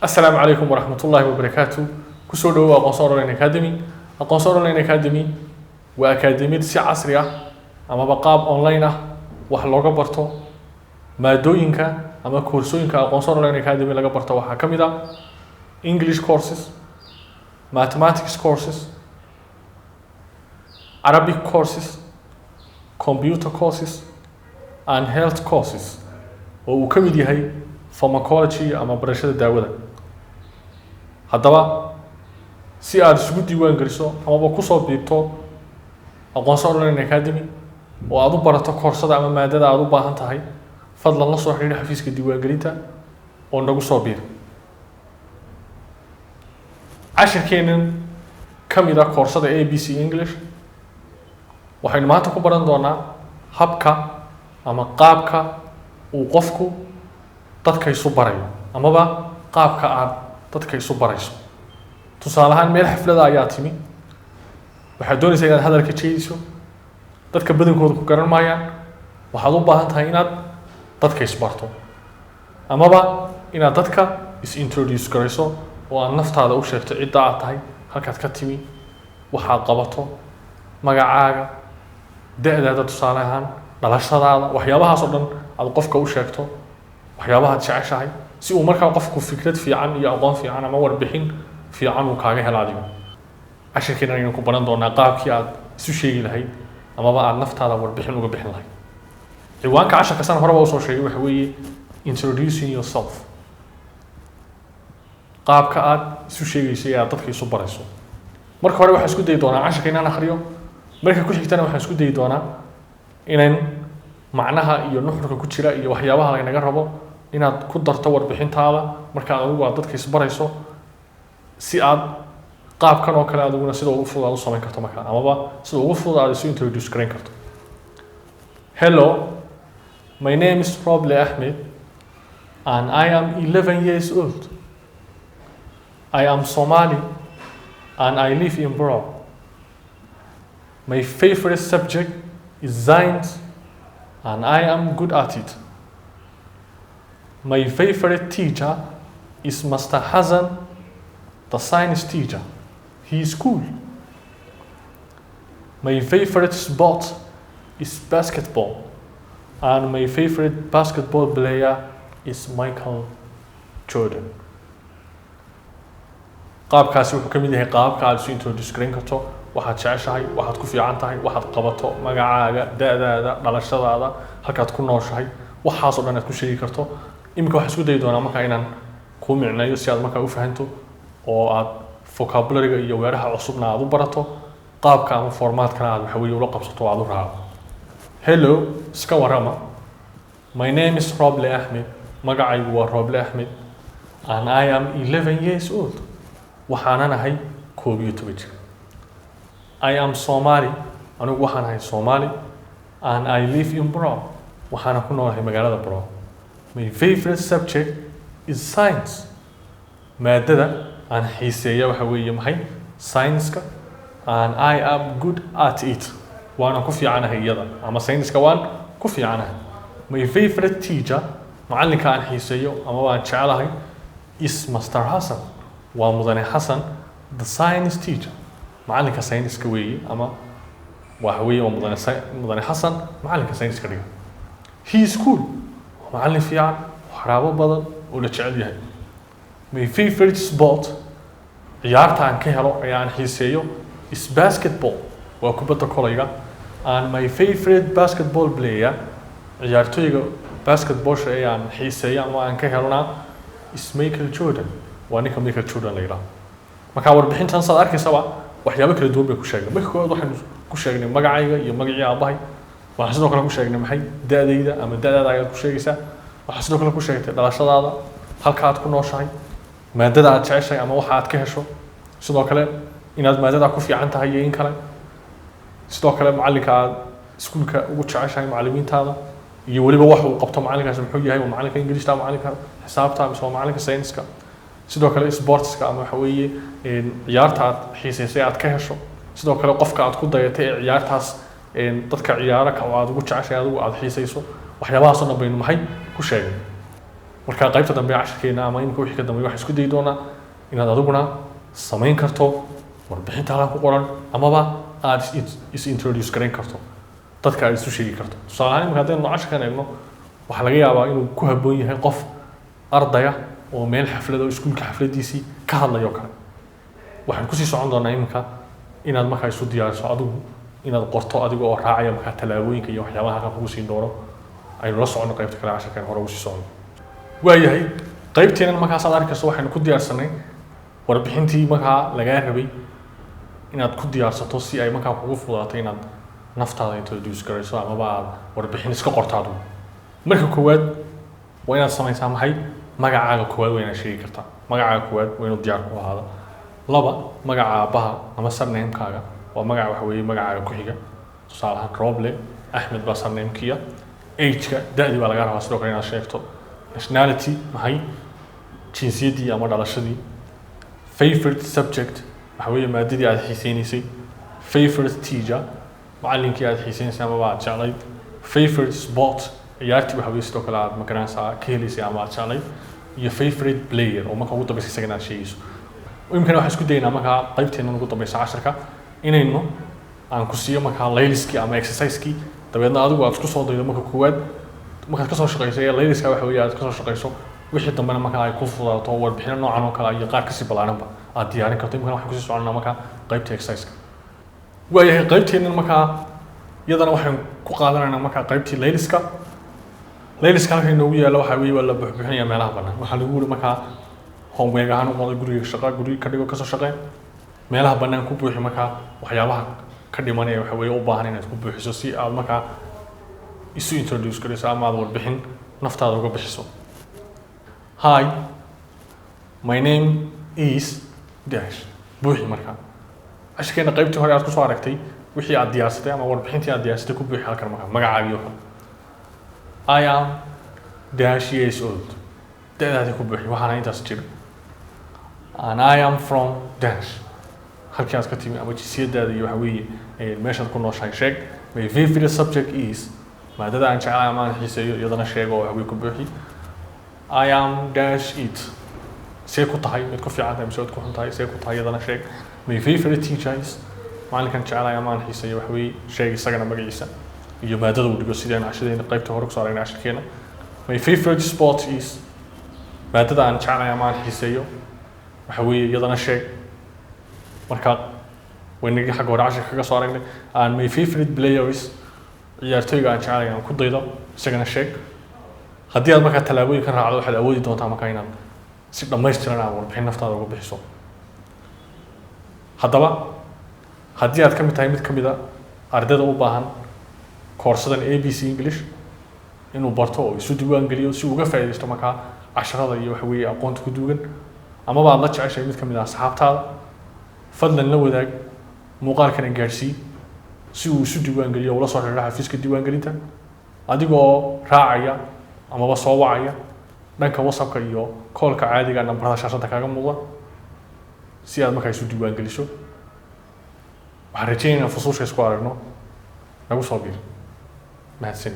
السلام عليكم ورحمة الله وبركاته. كسر دوا قصار لين أكاديمي. قصار لين أكاديمي وأكاديمية سي عصرية أما بقاب أونلاين وحلقة برتو ما دوينك أما كورسوينك قصار لين أكاديمي لقى برتو وحكمدا English courses, mathematics courses, Arabic courses, computer courses, and health courses. وكمدي هاي pharmacology أما برشة داودة. haddaba si aad isugu diiwaan geliso ama ku soo biirto aqoonsi online academy oo aad u barato koorsada ama maadada aad u baahan tahay fadlan la soo xiriir xafiiska diiwaangelinta oo nagu soo biir casharkeenan kamid ah koorsada ABC English waxaynu maanta ku baran doonaa habka ama qaabka uu qofku dadka isu barayo amaba qaabka aad dadka isu barayso tusaale ahaan meel xaflada ayaa timi waxaad doonaysaa inaad hadalka jeediso dadka badankooda ku garan maayaan waxaad u baahan tahay inaad dadka isbarto amaba inaad dadka is-introduce garayso oo aad naftaada u sheegto cidda aad tahay halkaad ka timi waxaad qabato magacaaga da'daada tusaale ahaan dhalashadaada waxyaabahaas oo dhan aad qofka u sheegto waxyaabahaad jeceshahay si uu markaa qofku fikrad fiican iyo aqoon fiican ama warbixin fiican uu kaaga helo adiga casharkeena ayaynu ku baran doonaa qaabkii aad isu sheegi lahayd amaba aad naftaada warbixin uga bixin lahayd ciwaanka casharka san horeba usoo sheegay waxa weeye introducing yourself qaabka aad isu sheegayso ee aad dadka isu barayso marka hore waxaan isku dayi doonaa casharka inaan akhriyo marka ku xigtana waxaan isku dayi doonaa inaan macnaha iyo nuxurka ku jira iyo waxyaabaha laynaga rabo inaad ku darto warbixintaada marka adigu aad dadka isbarayso si aad qaabkan oo kale adiguna sida ugu fudud aad u samayn karto marka amaba sida ugu fudud aad isu introduce gareyn karto. Hello, my name is Roble Ahmed and I am 11 years old. I am Somali and I live in Bro. My favorite subject is science and I am good at it. My favorite teacher is Master Hassan, the science teacher. He is cool. My favorite sport is basketball, and my favorite basketball player is Michael Jordan. qaabkaasi wuxuu ka mid yahay qaabka aad isu introduce gareyn karto waxaad jeceshahay waxaad ku fiican tahay waxaad qabato magacaaga da'daada dhalashadaada halkaad ku nooshahay waxaas oo dhan aad ku sheegi karto imika waxaan isku dayi doonaa markaa inaan kuu micneeyo si aad markaa u fahanto oo aad vocabulary-ga iyo weeraha cusubna aad u barato qaabka ama formatkana aad waxa weeye ula qabsato oo aad u raaco. Hello, iska warama. My name is Roble Ahmed. Magacaygu waa Roble Ahmed and I am 11 years old. waxaanan ahay 12 jir. I am Somali. anigu waxaan ahay Somali and I live in Bro. waxaana ku noolahay magaalada Bro. My favorite subject is science. maadada aan xiiseeyo waxa weeye maxay science-ka and I am good at it. waana ku fiicanahay iyada ama science-ka waan ku fiicanahay. My favorite teacher macallinka aan xiiseeyo ama waan jecelahay is Master Hassan. waa mudane Hassan, the science teacher. macallinka science-ka weeye ama waxa weeye oo mudane Hassan macallinka science-ka dhiga. He is cool. macallin fiican waxraabo badan oo la jecel yahay. My favorite sport ciyaarta aan ka helo ee aan xiiseeyo is basketball. waa kubadda kolayga. and my favorite basketball player ciyaartoyga basketball-sha ee aan xiiseeyo ama aan ka helona is Michael Jordan. waa ninka Michael Jordan la yiraahdo. marka warbixintan saad arkaysaba waxyaabo kala duwan bay ku sheegay. marka koowaad waxaan ku sheegnay magacayga iyo magacii aabahay. waxaan sidoo kale ku sheegnay maxay da'dayda ama da'daada ayaad ku sheegaysaa. waxaan sidoo kale ku sheegtay dhalashadaada halka aad ku nooshahay maadada aad jeceshahay ama waxa aad ka hesho sidoo kale inaad maadada ku fiican tahay iyo in kale sidoo kale macallinka aad iskuulka ugu jeceshahay macallimiintaada iyo waliba wax uu qabto macallinkaas muxuu yahay waa macallinka Ingiriiska macallinka xisaabta ama macallinka sayniska sidoo kale sportska ama waxa weeye ciyaarta aad xiiseysay aad ka hesho sidoo kale qofka aad ku dayatay ee ciyaartaas dadka ciyaara ka aad ugu jeceshahay adigu aad xiiseyso waxyaabahaas oo dhan baynu maxay ku sheegay. marka qaybta dambe casharkeena ama imika wixii ka dambeeya waxaan isku dayi doonaa inaad adiguna samayn karto warbixinta halkan ku qoran amaba aad is introduce garan karto dadka aad isu sheegi karto tusaale ahaan imika haddaynu casharkan eegno waxaa laga yaabaa inuu ku habboon yahay qof ardaya oo meel xaflad oo iskuulka xafladiisii ka hadlayo kale waxaan kusii socon doonaa imika inaad markaa isu diyaariso adigu inaad qorto adiga oo raacaya markaa tallaabooyinka iyo waxyaabaha halkan kugu siin doono aynu la socono qaybta kale casharkan hore ugu sii socono waayahay qaybteenan markaas aad arkayso waxaynu ku diyaarsanay warbixintii markaa lagaa rabay inaad ku diyaarsato si ay markaa kugu fududaato inaad naftaada introduce garayso amaba aad warbixin iska qorto adigu marka koowaad waa inaad samaysaa maxay magacaaga koowaad waa inaad sheegi kartaa magacaaga koowaad waa inuu diyaar ku ahaado laba magaca aabbaha ama sarnamekaaga waa magaca waxa weeye magacaaga ku xiga tusaale ahaan Roble Axmed baa sarnamekiya age-ka da'dii baa laga rabaa sidoo kale inaad sheegto nationality maxay jinsiyadii ama dhalashadii favorite subject waxa weeye maadadii aad xiiseynaysay favorite teacher macallinkii aad xiiseynaysay ama aad jeclayd favorite sport ciyaartii waxa weeye sidoo kale aad magaranaysaa ka helaysay ama aad jeclayd iyo favorite player oo marka ugu dambaysa isagana aad sheegayso imikana waxaan isku daynaa markaa qaybteena ugu dambaysa casharka inaynu aan ku siiyo markaa layliskii ama exercisekii dabeedna adigu aad isku soo daydo marka koowaad markaad kasoo shaqayso ee layliska waxa weeye aad kasoo shaqayso wixii dambena markaa ay ku fududaato warbixino noocan oo kale iyo qaar kasii ballaaranba aad diyaarin karto imikana waxaan kusii soconaa markaa qaybta exerciseka waayahay qaybteennan markaa iyadana waxaan ku qaadanaynaa markaa qaybtii layliska halka inoogu yaalla waxaa weeye waa la buuxbuuxinaya meelaha bannaan waxaa lagu yiri markaa homework ahaan u qaaday guriga shaqa guriga ka dhigo kasoo shaqeen meelaha bannaan ku buuxi markaa waxyaabaha ka dhimanaya waxa weeye u baahan inaad ku buuxiso si aad markaa isu introduce garayso ama aad warbixin naftaada uga bixiso hi my name is dash buuxi markaa casharkeena qaybtii hore aad kusoo aragtay wixii aad diyaarsatay ama warbixintii aad diyaarsatay ku buuxi halkan markaa magacaaga iyo kale I am dash years old da'daada ku buuxi waxaana intaas jira and I am from dash halkii aad ka timi ama jinsiyadaada iyo waxa weeye meeshaad ku nooshahay sheeg my favorite subject is maadada aan jeclahay ama aan xiiseeyo iyadana sheeg oo waxa weeye ku buuxi I am dash it see ku tahay mid ku fiican tahay mise ku xun tahay see ku tahay iyadana sheeg my favorite teacher is maalinkan jeclahay ama aan xiiseeyo waxa weeye sheeg isagana magaciisa iyo maadada uu dhigo sideen cashadeena qaybta hore kusoo aragnay casharkeena my favorite sport is maadada aan jeclahay ama aan xiiseeyo waxa weeye iyadana sheeg marka waynagii xagga hore casharka kaga soo aragnay and my favorite player is ciyaartooyga aan jeclahay aan ku daydo isagana sheeg haddii aad markaa tallaabooyin ka raacdo waxaad awoodi doontaa markaa inaad si dhammaystiran aad warbixin naftaada uga bixiso haddaba haddii aad ka mid tahay mid ka mid a ardayda u baahan koorsadan ABC English inuu barto oo isu diiwaan geliyo si uu uga faa'iideysto markaa casharada iyo waxa weeye aqoonta ku duugan amaba aad la jeceshahay mid ka mid ah asxaabtaada fadlan la wadaag muuqaalkana gaadsii si uu isu diiwaan geliyo ula soo xiriiro xafiiska diiwaangelinta adigoo raacaya amaba soo wacaya dhanka WhatsAppka iyo callka caadiga nambarada shaashada kaaga muuqda si aad markaa isu diiwaan geliso waxaan rajaynayaa fusuusha isku aragno nagu soo biir mahadsan